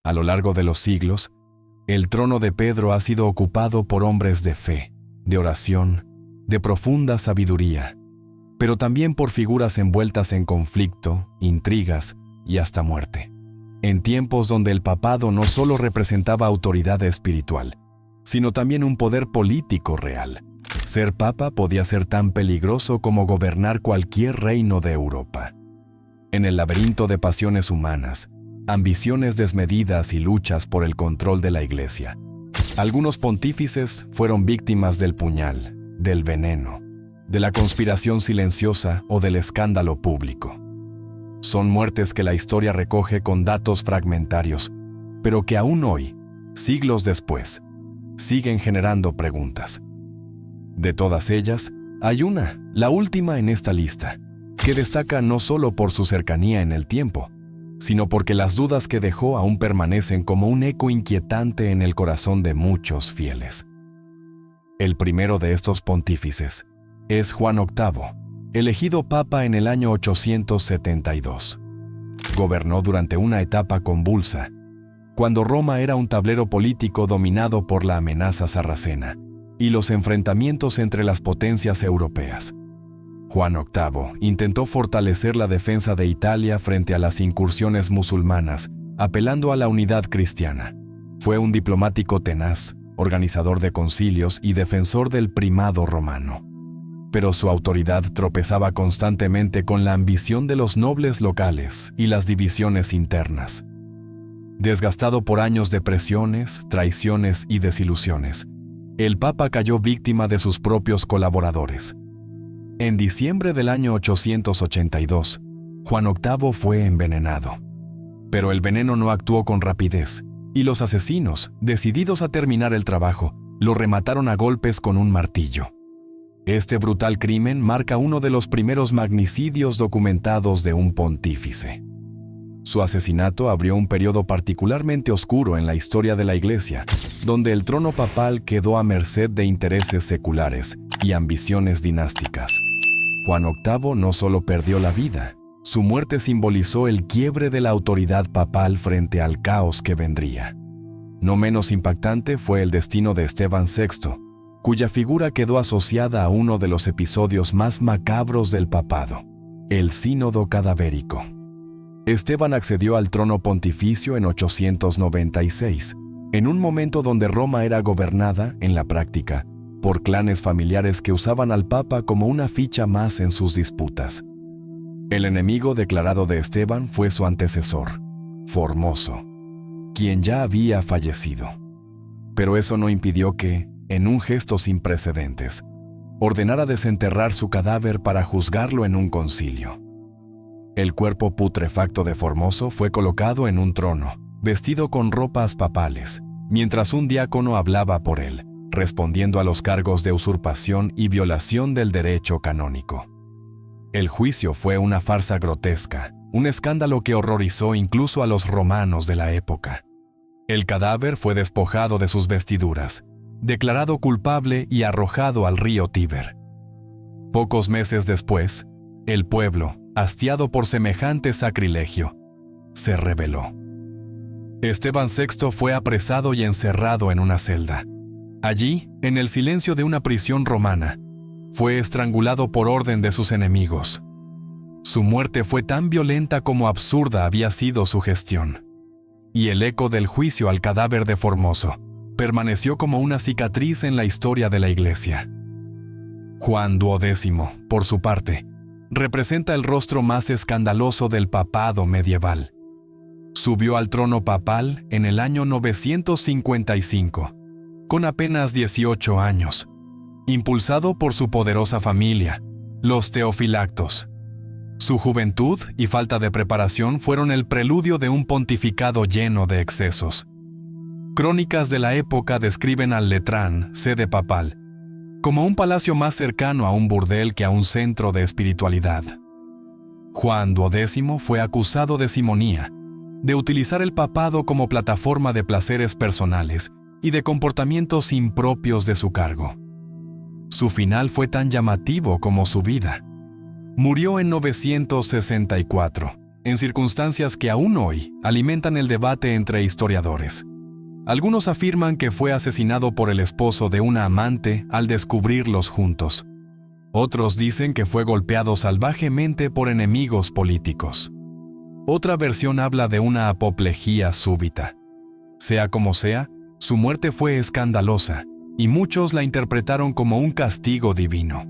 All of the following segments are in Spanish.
A lo largo de los siglos, el trono de Pedro ha sido ocupado por hombres de fe, de oración, de profunda sabiduría, pero también por figuras envueltas en conflicto, intrigas y hasta muerte. En tiempos donde el papado no solo representaba autoridad espiritual, sino también un poder político real. Ser papa podía ser tan peligroso como gobernar cualquier reino de Europa. En el laberinto de pasiones humanas, ambiciones desmedidas y luchas por el control de la Iglesia, algunos pontífices fueron víctimas del puñal, del veneno, de la conspiración silenciosa o del escándalo público. Son muertes que la historia recoge con datos fragmentarios, pero que aún hoy, siglos después, siguen generando preguntas. De todas ellas, hay una, la última en esta lista, que destaca no solo por su cercanía en el tiempo, sino porque las dudas que dejó aún permanecen como un eco inquietante en el corazón de muchos fieles. El primero de estos pontífices es Juan VIII, elegido papa en el año 872. Gobernó durante una etapa convulsa, cuando Roma era un tablero político dominado por la amenaza sarracena y los enfrentamientos entre las potencias europeas. Juan VIII intentó fortalecer la defensa de Italia frente a las incursiones musulmanas, apelando a la unidad cristiana. Fue un diplomático tenaz, organizador de concilios y defensor del primado romano. Pero su autoridad tropezaba constantemente con la ambición de los nobles locales y las divisiones internas. Desgastado por años de presiones, traiciones y desilusiones, el Papa cayó víctima de sus propios colaboradores. En diciembre del año 882, Juan VIII fue envenenado. Pero el veneno no actuó con rapidez, y los asesinos, decididos a terminar el trabajo, lo remataron a golpes con un martillo. Este brutal crimen marca uno de los primeros magnicidios documentados de un pontífice. Su asesinato abrió un periodo particularmente oscuro en la historia de la Iglesia, donde el trono papal quedó a merced de intereses seculares y ambiciones dinásticas. Juan VIII no solo perdió la vida, su muerte simbolizó el quiebre de la autoridad papal frente al caos que vendría. No menos impactante fue el destino de Esteban VI, cuya figura quedó asociada a uno de los episodios más macabros del papado, el sínodo cadavérico. Esteban accedió al trono pontificio en 896, en un momento donde Roma era gobernada, en la práctica, por clanes familiares que usaban al Papa como una ficha más en sus disputas. El enemigo declarado de Esteban fue su antecesor, Formoso, quien ya había fallecido. Pero eso no impidió que, en un gesto sin precedentes, ordenara desenterrar su cadáver para juzgarlo en un concilio. El cuerpo putrefacto de Formoso fue colocado en un trono, vestido con ropas papales, mientras un diácono hablaba por él, respondiendo a los cargos de usurpación y violación del derecho canónico. El juicio fue una farsa grotesca, un escándalo que horrorizó incluso a los romanos de la época. El cadáver fue despojado de sus vestiduras, declarado culpable y arrojado al río Tíber. Pocos meses después, el pueblo, hastiado por semejante sacrilegio, se rebeló. Esteban VI fue apresado y encerrado en una celda. Allí, en el silencio de una prisión romana, fue estrangulado por orden de sus enemigos. Su muerte fue tan violenta como absurda había sido su gestión. Y el eco del juicio al cadáver de Formoso permaneció como una cicatriz en la historia de la Iglesia. Juan XII, por su parte, representa el rostro más escandaloso del papado medieval. Subió al trono papal en el año 955, con apenas 18 años, impulsado por su poderosa familia, los Teofilactos. Su juventud y falta de preparación fueron el preludio de un pontificado lleno de excesos. Crónicas de la época describen al Letrán, sede papal, como un palacio más cercano a un burdel que a un centro de espiritualidad. Juan XII fue acusado de simonía, de utilizar el papado como plataforma de placeres personales y de comportamientos impropios de su cargo. Su final fue tan llamativo como su vida. Murió en 964, en circunstancias que aún hoy alimentan el debate entre historiadores. Algunos afirman que fue asesinado por el esposo de una amante al descubrirlos juntos. Otros dicen que fue golpeado salvajemente por enemigos políticos. Otra versión habla de una apoplejía súbita. Sea como sea, su muerte fue escandalosa, y muchos la interpretaron como un castigo divino.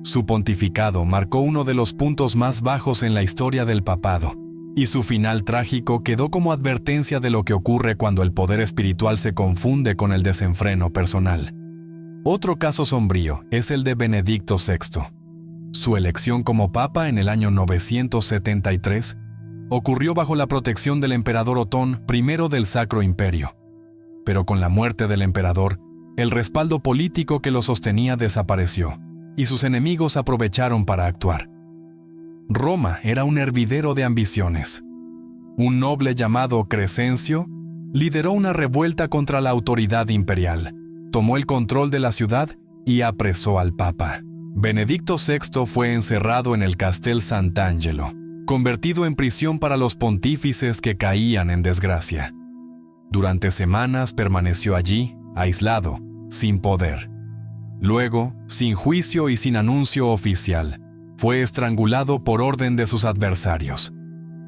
Su pontificado marcó uno de los puntos más bajos en la historia del papado, y su final trágico quedó como advertencia de lo que ocurre cuando el poder espiritual se confunde con el desenfreno personal. Otro caso sombrío es el de Benedicto VI. Su elección como papa en el año 973 ocurrió bajo la protección del emperador Otón I del Sacro Imperio. Pero con la muerte del emperador, el respaldo político que lo sostenía desapareció, y sus enemigos aprovecharon para actuar. Roma era un hervidero de ambiciones. Un noble llamado Crescencio lideró una revuelta contra la autoridad imperial, tomó el control de la ciudad y apresó al papa. Benedicto VI fue encerrado en el Castel Sant'Angelo, convertido en prisión para los pontífices que caían en desgracia. Durante semanas permaneció allí, aislado, sin poder. Luego, sin juicio y sin anuncio oficial, fue estrangulado por orden de sus adversarios.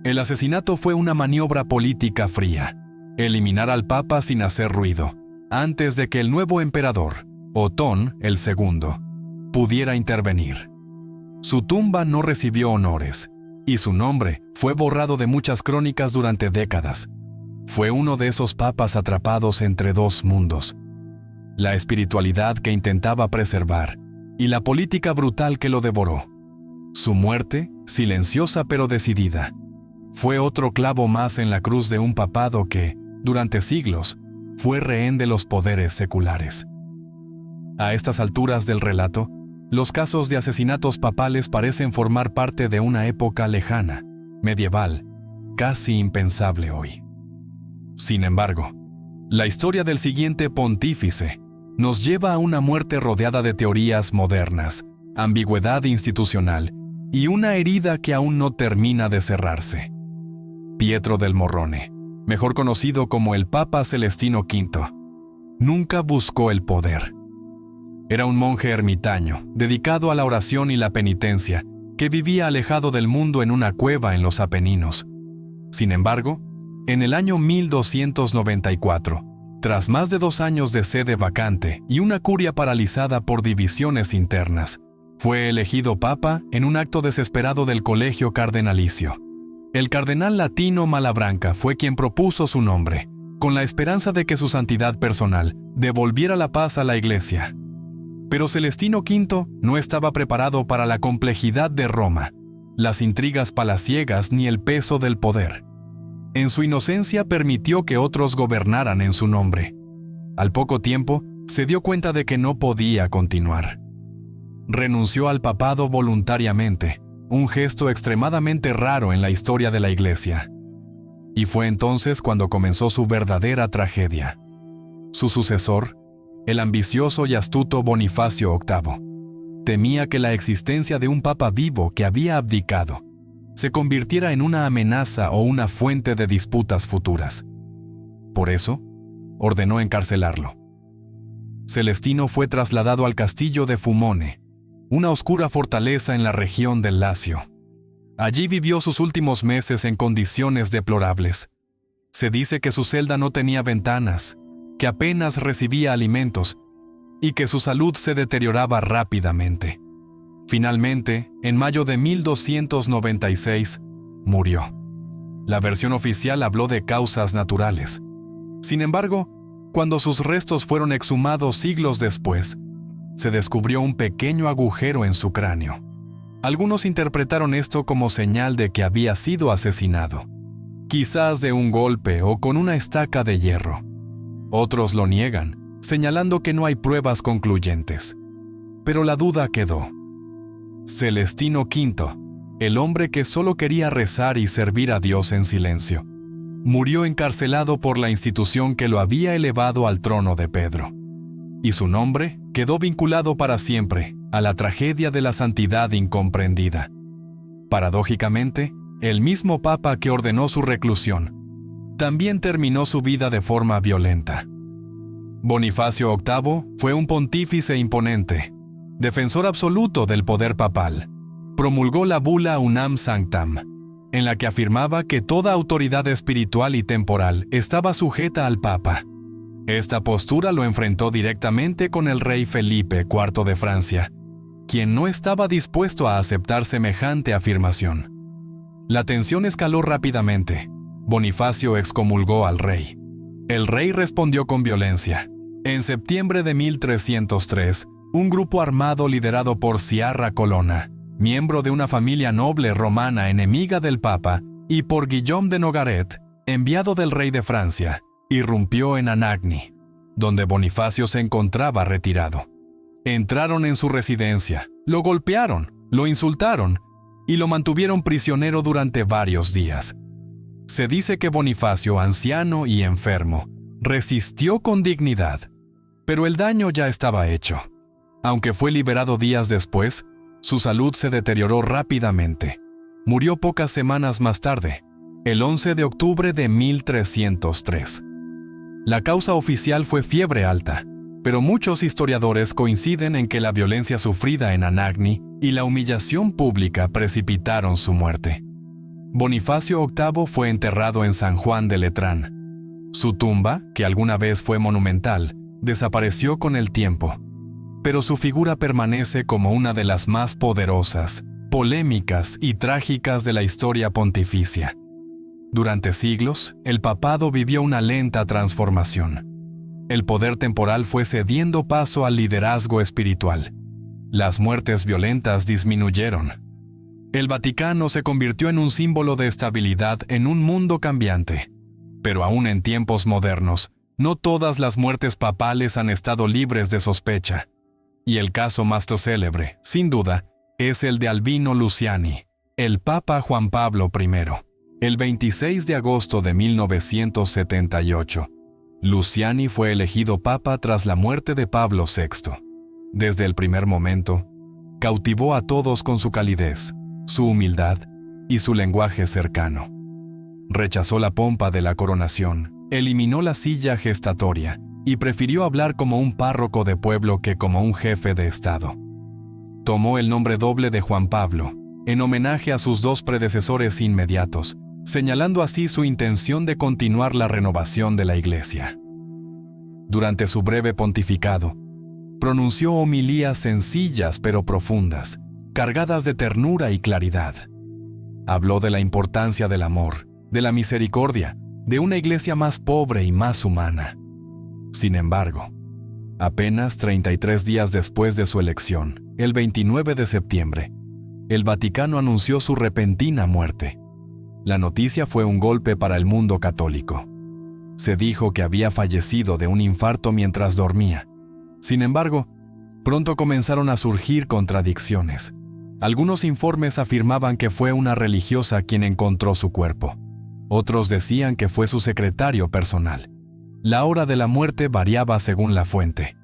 El asesinato fue una maniobra política fría, eliminar al papa sin hacer ruido, antes de que el nuevo emperador, Otón II, pudiera intervenir. Su tumba no recibió honores, y su nombre fue borrado de muchas crónicas durante décadas. Fue uno de esos papas atrapados entre dos mundos: la espiritualidad que intentaba preservar y la política brutal que lo devoró. Su muerte, silenciosa pero decidida, fue otro clavo más en la cruz de un papado que, durante siglos, fue rehén de los poderes seculares. A estas alturas del relato, los casos de asesinatos papales parecen formar parte de una época lejana, medieval, casi impensable hoy. Sin embargo, la historia del siguiente pontífice nos lleva a una muerte rodeada de teorías modernas, ambigüedad institucional y una herida que aún no termina de cerrarse. Pietro del Morrone, mejor conocido como el Papa Celestino V, nunca buscó el poder. Era un monje ermitaño, dedicado a la oración y la penitencia, que vivía alejado del mundo en una cueva en los Apeninos. Sin embargo, en el año 1294, tras más de 2 años de sede vacante y una curia paralizada por divisiones internas, fue elegido papa en un acto desesperado del colegio cardenalicio. El cardenal latino Malabranca fue quien propuso su nombre, con la esperanza de que su santidad personal devolviera la paz a la Iglesia. Pero Celestino V no estaba preparado para la complejidad de Roma, las intrigas palaciegas ni el peso del poder. En su inocencia permitió que otros gobernaran en su nombre. Al poco tiempo, se dio cuenta de que no podía continuar. Renunció al papado voluntariamente, un gesto extremadamente raro en la historia de la Iglesia. Y fue entonces cuando comenzó su verdadera tragedia. Su sucesor, el ambicioso y astuto Bonifacio VIII, temía que la existencia de un papa vivo que había abdicado se convirtiera en una amenaza o una fuente de disputas futuras. Por eso, ordenó encarcelarlo. Celestino fue trasladado al castillo de Fumone, una oscura fortaleza en la región del Lacio. Allí vivió sus últimos meses en condiciones deplorables. Se dice que su celda no tenía ventanas, que apenas recibía alimentos y que su salud se deterioraba rápidamente. Finalmente, en mayo de 1296, murió. La versión oficial habló de causas naturales. Sin embargo, cuando sus restos fueron exhumados siglos después, se descubrió un pequeño agujero en su cráneo. Algunos interpretaron esto como señal de que había sido asesinado, quizás de un golpe o con una estaca de hierro. Otros lo niegan, señalando que no hay pruebas concluyentes. Pero la duda quedó. Celestino V, el hombre que solo quería rezar y servir a Dios en silencio, murió encarcelado por la institución que lo había elevado al trono de Pedro. Y su nombre quedó vinculado para siempre a la tragedia de la santidad incomprendida. Paradójicamente, el mismo papa que ordenó su reclusión, también terminó su vida de forma violenta. Bonifacio VIII fue un pontífice imponente, defensor absoluto del poder papal. Promulgó la bula Unam Sanctam, en la que afirmaba que toda autoridad espiritual y temporal estaba sujeta al papa. Esta postura lo enfrentó directamente con el rey Felipe IV de Francia, quien no estaba dispuesto a aceptar semejante afirmación. La tensión escaló rápidamente. Bonifacio excomulgó al rey. El rey respondió con violencia. En septiembre de 1303, un grupo armado liderado por Sciarra Colonna, miembro de una familia noble romana enemiga del Papa, y por Guillaume de Nogaret, enviado del rey de Francia, irrumpió en Anagni, donde Bonifacio se encontraba retirado. Entraron en su residencia, lo golpearon, lo insultaron y lo mantuvieron prisionero durante varios días. Se dice que Bonifacio, anciano y enfermo, resistió con dignidad, pero el daño ya estaba hecho. Aunque fue liberado días después, su salud se deterioró rápidamente. Murió pocas semanas más tarde, el 11 de octubre de 1303. La causa oficial fue fiebre alta, pero muchos historiadores coinciden en que la violencia sufrida en Anagni y la humillación pública precipitaron su muerte. Bonifacio VIII fue enterrado en San Juan de Letrán. Su tumba, que alguna vez fue monumental, desapareció con el tiempo, pero su figura permanece como una de las más poderosas, polémicas y trágicas de la historia pontificia. Durante siglos, el papado vivió una lenta transformación. El poder temporal fue cediendo paso al liderazgo espiritual. Las muertes violentas disminuyeron. El Vaticano se convirtió en un símbolo de estabilidad en un mundo cambiante. Pero aún en tiempos modernos, no todas las muertes papales han estado libres de sospecha. Y el caso más célebre, sin duda, es el de Albino Luciani, el Papa Juan Pablo I. El 26 de agosto de 1978, Luciani fue elegido papa tras la muerte de Pablo VI. Desde el primer momento, cautivó a todos con su calidez, su humildad y su lenguaje cercano. Rechazó la pompa de la coronación, eliminó la silla gestatoria y prefirió hablar como un párroco de pueblo que como un jefe de Estado. Tomó el nombre doble de Juan Pablo, en homenaje a sus dos predecesores inmediatos, señalando así su intención de continuar la renovación de la Iglesia. Durante su breve pontificado, pronunció homilías sencillas pero profundas, cargadas de ternura y claridad. Habló de la importancia del amor, de la misericordia, de una Iglesia más pobre y más humana. Sin embargo, apenas 33 días después de su elección, el 29 de septiembre, el Vaticano anunció su repentina muerte. La noticia fue un golpe para el mundo católico. Se dijo que había fallecido de un infarto mientras dormía. Sin embargo, pronto comenzaron a surgir contradicciones. Algunos informes afirmaban que fue una religiosa quien encontró su cuerpo. Otros decían que fue su secretario personal. La hora de la muerte variaba según la fuente.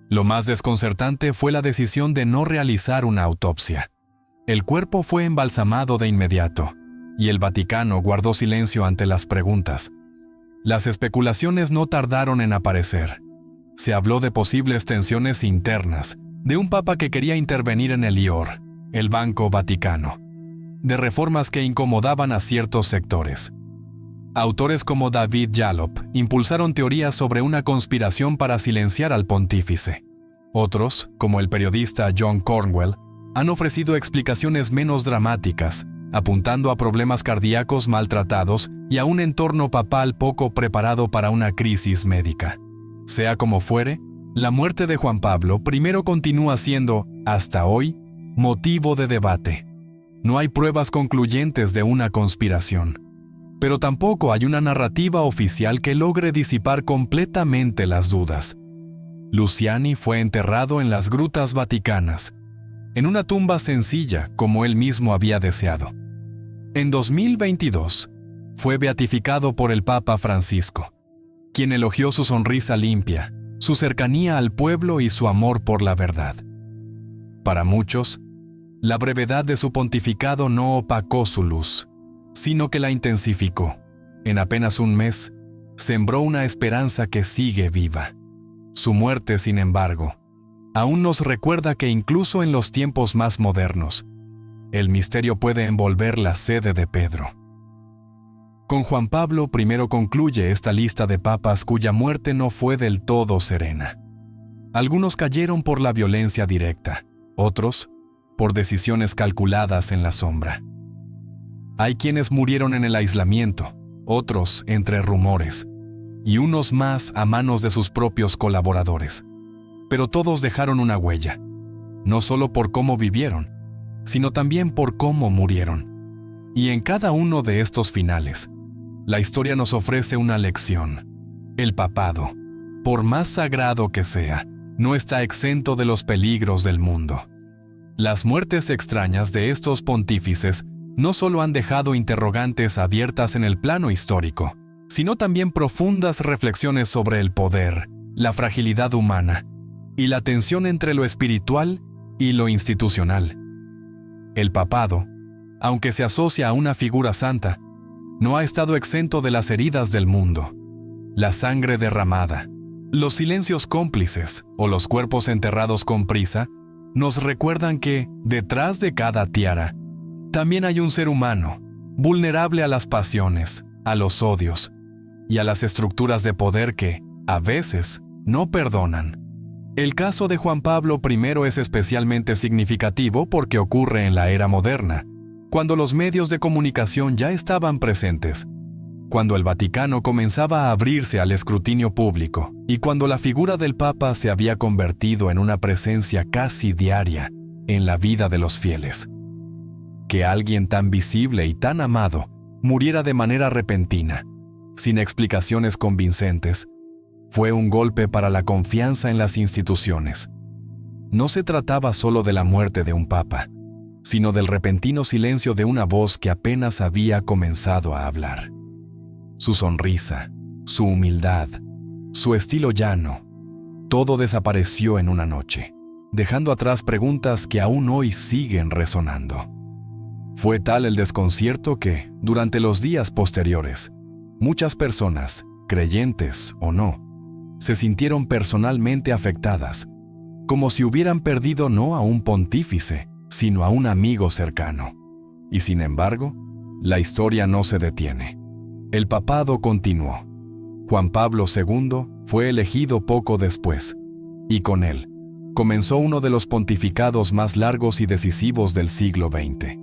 Lo más desconcertante fue la decisión de no realizar una autopsia. El cuerpo fue embalsamado de inmediato, y el Vaticano guardó silencio ante las preguntas. Las especulaciones no tardaron en aparecer. Se habló de posibles tensiones internas, de un papa que quería intervenir en el IOR, el Banco Vaticano, de reformas que incomodaban a ciertos sectores. Autores como David Jalop impulsaron teorías sobre una conspiración para silenciar al pontífice. Otros, como el periodista John Cornwell, han ofrecido explicaciones menos dramáticas, apuntando a problemas cardíacos maltratados y a un entorno papal poco preparado para una crisis médica. Sea como fuere, la muerte de Juan Pablo I continúa siendo, hasta hoy, motivo de debate. No hay pruebas concluyentes de una conspiración, pero tampoco hay una narrativa oficial que logre disipar completamente las dudas. Luciani fue enterrado en las grutas vaticanas, en una tumba sencilla como él mismo había deseado. En 2022, fue beatificado por el Papa Francisco, quien elogió su sonrisa limpia, su cercanía al pueblo y su amor por la verdad. Para muchos, la brevedad de su pontificado no opacó su luz. sino que la intensificó. En apenas un mes, sembró una esperanza que sigue viva. Su muerte, sin embargo, aún nos recuerda que incluso en los tiempos más modernos, el misterio puede envolver la sede de Pedro. Con Juan Pablo I concluye esta lista de papas cuya muerte no fue del todo serena. Algunos cayeron por la violencia directa, otros por decisiones calculadas en la sombra. Hay quienes murieron en el aislamiento, otros entre rumores, y unos más a manos de sus propios colaboradores. Pero todos dejaron una huella, no solo por cómo vivieron, sino también por cómo murieron. Y en cada uno de estos finales, la historia nos ofrece una lección. El papado, por más sagrado que sea, no está exento de los peligros del mundo. Las muertes extrañas de estos pontífices no solo han dejado interrogantes abiertas en el plano histórico, sino también profundas reflexiones sobre el poder, la fragilidad humana y la tensión entre lo espiritual y lo institucional. El papado, aunque se asocia a una figura santa, no ha estado exento de las heridas del mundo. La sangre derramada, los silencios cómplices o los cuerpos enterrados con prisa nos recuerdan que, detrás de cada tiara, también hay un ser humano, vulnerable a las pasiones, a los odios y a las estructuras de poder que, a veces, no perdonan. El caso de Juan Pablo I es especialmente significativo porque ocurre en la era moderna, cuando los medios de comunicación ya estaban presentes, cuando el Vaticano comenzaba a abrirse al escrutinio público y cuando la figura del Papa se había convertido en una presencia casi diaria en la vida de los fieles. Que alguien tan visible y tan amado muriera de manera repentina, sin explicaciones convincentes, fue un golpe para la confianza en las instituciones. No se trataba solo de la muerte de un papa, sino del repentino silencio de una voz que apenas había comenzado a hablar. Su sonrisa, su humildad, su estilo llano, todo desapareció en una noche, dejando atrás preguntas que aún hoy siguen resonando. Fue tal el desconcierto que, durante los días posteriores, muchas personas, creyentes o no, se sintieron personalmente afectadas, como si hubieran perdido no a un pontífice, sino a un amigo cercano. Y sin embargo, la historia no se detiene. El papado continuó. Juan Pablo II fue elegido poco después, y con él comenzó uno de los pontificados más largos y decisivos del siglo XX.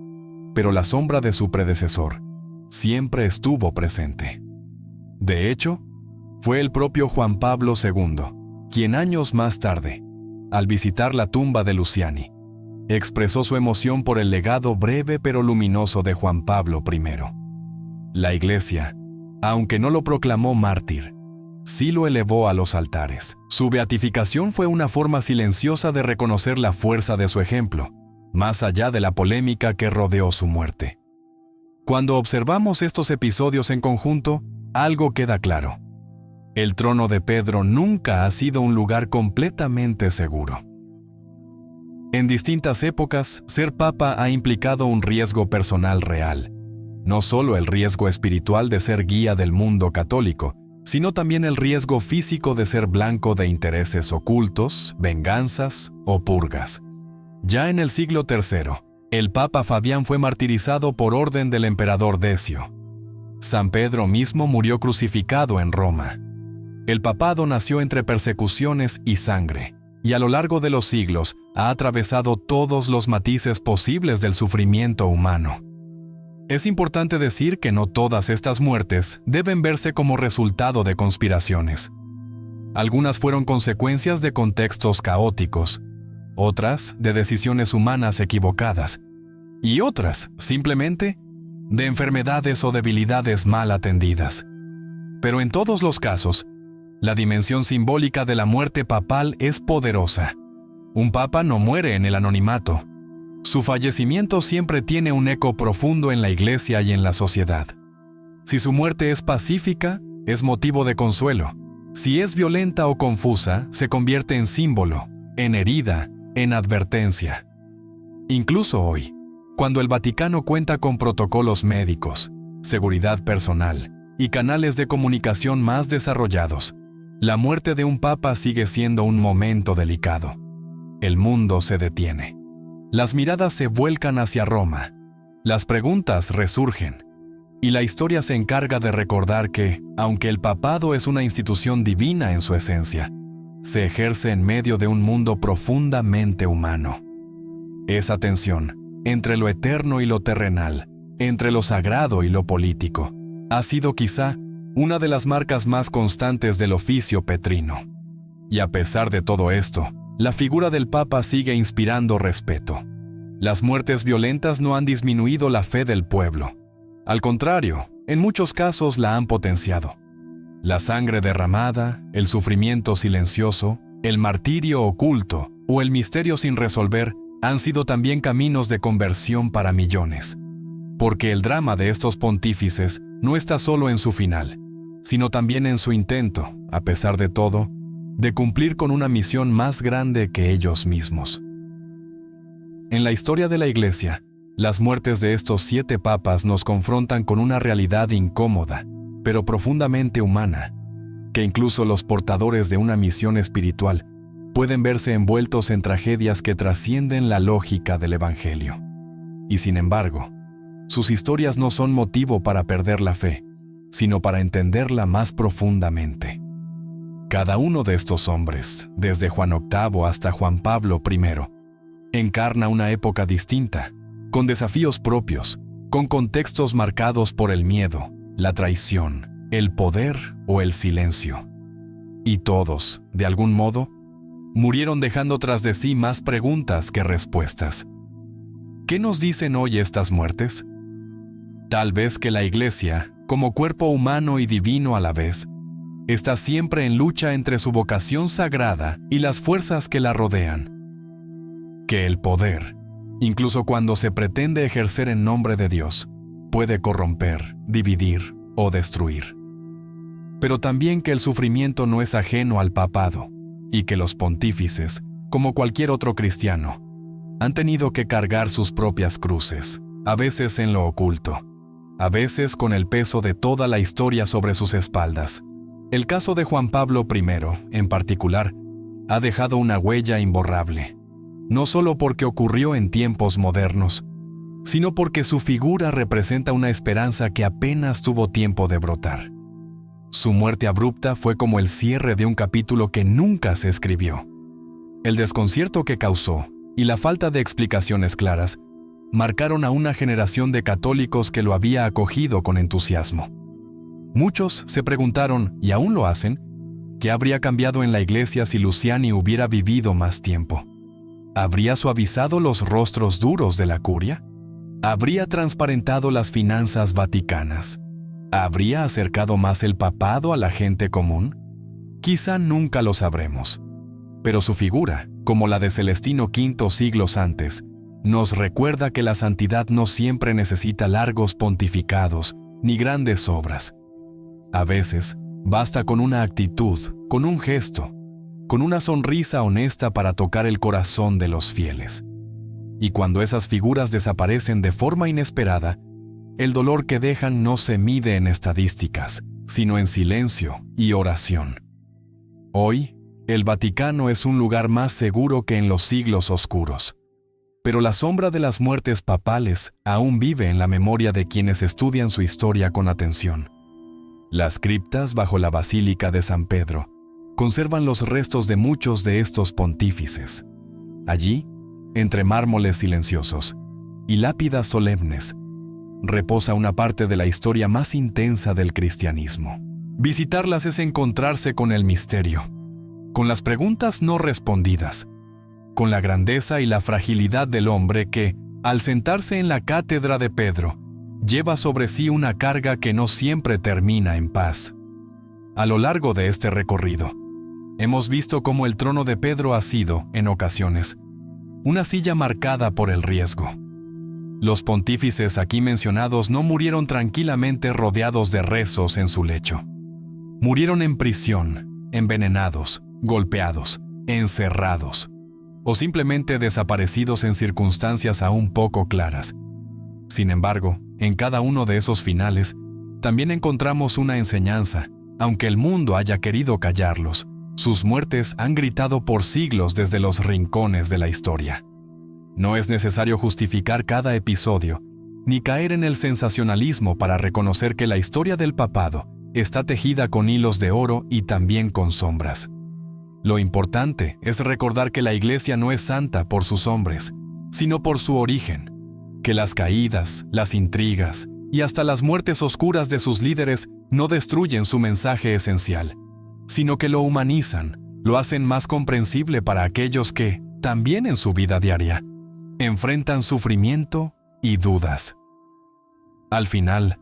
Pero la sombra de su predecesor siempre estuvo presente. De hecho, fue el propio Juan Pablo II quien años más tarde, al visitar la tumba de Luciani, expresó su emoción por el legado breve pero luminoso de Juan Pablo I. La Iglesia, aunque no lo proclamó mártir, sí lo elevó a los altares. Su beatificación fue una forma silenciosa de reconocer la fuerza de su ejemplo, más allá de la polémica que rodeó su muerte. Cuando observamos estos episodios en conjunto, algo queda claro. El trono de Pedro nunca ha sido un lugar completamente seguro. En distintas épocas, ser papa ha implicado un riesgo personal real. No solo el riesgo espiritual de ser guía del mundo católico, sino también el riesgo físico de ser blanco de intereses ocultos, venganzas o purgas. Ya en el siglo III, el Papa Fabián fue martirizado por orden del emperador Decio. San Pedro mismo murió crucificado en Roma. El papado nació entre persecuciones y sangre, y a lo largo de los siglos ha atravesado todos los matices posibles del sufrimiento humano. Es importante decir que no todas estas muertes deben verse como resultado de conspiraciones. Algunas fueron consecuencias de contextos caóticos, otras de decisiones humanas equivocadas, y otras, simplemente, de enfermedades o debilidades mal atendidas. Pero en todos los casos, la dimensión simbólica de la muerte papal es poderosa. Un papa no muere en el anonimato. Su fallecimiento siempre tiene un eco profundo en la Iglesia y en la sociedad. Si su muerte es pacífica, es motivo de consuelo. Si es violenta o confusa, se convierte en símbolo, en herida, en advertencia. Incluso hoy, cuando el Vaticano cuenta con protocolos médicos, seguridad personal y canales de comunicación más desarrollados, la muerte de un papa sigue siendo un momento delicado. El mundo se detiene. Las miradas se vuelcan hacia Roma. Las preguntas resurgen. Y la historia se encarga de recordar que, aunque el papado es una institución divina en su esencia, se ejerce en medio de un mundo profundamente humano. Esa tensión entre lo eterno y lo terrenal, entre lo sagrado y lo político, ha sido quizá una de las marcas más constantes del oficio petrino. Y a pesar de todo esto, la figura del Papa sigue inspirando respeto. Las muertes violentas no han disminuido la fe del pueblo. Al contrario, en muchos casos la han potenciado. La sangre derramada, el sufrimiento silencioso, el martirio oculto o el misterio sin resolver han sido también caminos de conversión para millones. Porque el drama de estos pontífices no está solo en su final, sino también en su intento, a pesar de todo, de cumplir con una misión más grande que ellos mismos. En la historia de la Iglesia, las muertes de estos 7 papas nos confrontan con una realidad incómoda, pero profundamente humana, que incluso los portadores de una misión espiritual pueden verse envueltos en tragedias que trascienden la lógica del Evangelio. Y sin embargo, sus historias no son motivo para perder la fe, sino para entenderla más profundamente. Cada uno de estos hombres, desde Juan VIII hasta Juan Pablo I, encarna una época distinta, con desafíos propios, con contextos marcados por el miedo, la traición, el poder o el silencio. Y todos, de algún modo, murieron dejando tras de sí más preguntas que respuestas. ¿Qué nos dicen hoy estas muertes? Tal vez que la Iglesia, como cuerpo humano y divino a la vez, está siempre en lucha entre su vocación sagrada y las fuerzas que la rodean. Que el poder, incluso cuando se pretende ejercer en nombre de Dios, puede corromper, dividir o destruir. Pero también que el sufrimiento no es ajeno al papado y que los pontífices, como cualquier otro cristiano, han tenido que cargar sus propias cruces, a veces en lo oculto, a veces con el peso de toda la historia sobre sus espaldas. El caso de Juan Pablo I, en particular, ha dejado una huella imborrable, no solo porque ocurrió en tiempos modernos, sino porque su figura representa una esperanza que apenas tuvo tiempo de brotar. Su muerte abrupta fue como el cierre de un capítulo que nunca se escribió. El desconcierto que causó y la falta de explicaciones claras marcaron a una generación de católicos que lo había acogido con entusiasmo. Muchos se preguntaron, y aún lo hacen, ¿qué habría cambiado en la Iglesia si Luciani hubiera vivido más tiempo? ¿Habría suavizado los rostros duros de la curia? ¿Habría transparentado las finanzas vaticanas? ¿Habría acercado más el papado a la gente común? Quizá nunca lo sabremos. Pero su figura, como la de Celestino V siglos antes, nos recuerda que la santidad no siempre necesita largos pontificados ni grandes obras. A veces, basta con una actitud, con un gesto, con una sonrisa honesta para tocar el corazón de los fieles. Y cuando esas figuras desaparecen de forma inesperada, el dolor que dejan no se mide en estadísticas, sino en silencio y oración. Hoy, el Vaticano es un lugar más seguro que en los siglos oscuros. Pero la sombra de las muertes papales aún vive en la memoria de quienes estudian su historia con atención. Las criptas bajo la Basílica de San Pedro conservan los restos de muchos de estos pontífices. Allí, entre mármoles silenciosos y lápidas solemnes, reposa una parte de la historia más intensa del cristianismo. Visitarlas es encontrarse con el misterio, con las preguntas no respondidas, con la grandeza y la fragilidad del hombre que, al sentarse en la cátedra de Pedro, lleva sobre sí una carga que no siempre termina en paz. A lo largo de este recorrido, hemos visto cómo el trono de Pedro ha sido, en ocasiones, una silla marcada por el riesgo. Los pontífices aquí mencionados no murieron tranquilamente rodeados de rezos en su lecho. Murieron en prisión, envenenados, golpeados, encerrados, o simplemente desaparecidos en circunstancias aún poco claras. Sin embargo, En cada uno de esos finales, también encontramos una enseñanza. Aunque el mundo haya querido callarlos, sus muertes han gritado por siglos desde los rincones de la historia. No es necesario justificar cada episodio, ni caer en el sensacionalismo para reconocer que la historia del papado está tejida con hilos de oro y también con sombras. Lo importante es recordar que la Iglesia no es santa por sus hombres, sino por su origen, que las caídas, las intrigas y hasta las muertes oscuras de sus líderes no destruyen su mensaje esencial, sino que lo humanizan, lo hacen más comprensible para aquellos que, también en su vida diaria, enfrentan sufrimiento y dudas. Al final,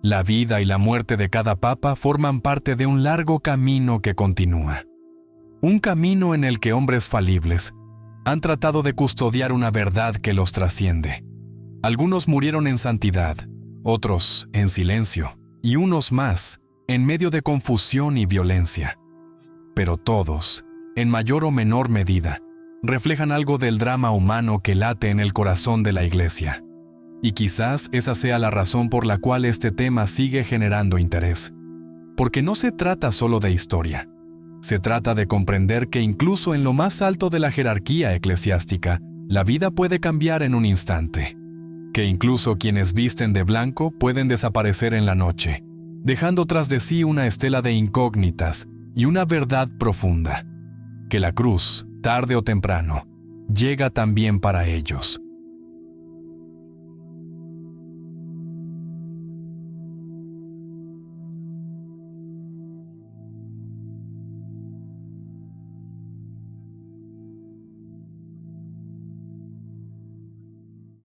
la vida y la muerte de cada papa forman parte de un largo camino que continúa. Un camino en el que hombres falibles han tratado de custodiar una verdad que los trasciende. Algunos murieron en santidad, otros en silencio, y unos más en medio de confusión y violencia. Pero todos, en mayor o menor medida, reflejan algo del drama humano que late en el corazón de la Iglesia. Y quizás esa sea la razón por la cual este tema sigue generando interés. Porque no se trata solo de historia. Se trata de comprender que incluso en lo más alto de la jerarquía eclesiástica, la vida puede cambiar en un instante. Que incluso quienes visten de blanco pueden desaparecer en la noche, dejando tras de sí una estela de incógnitas y una verdad profunda. Que la cruz, tarde o temprano, llega también para ellos.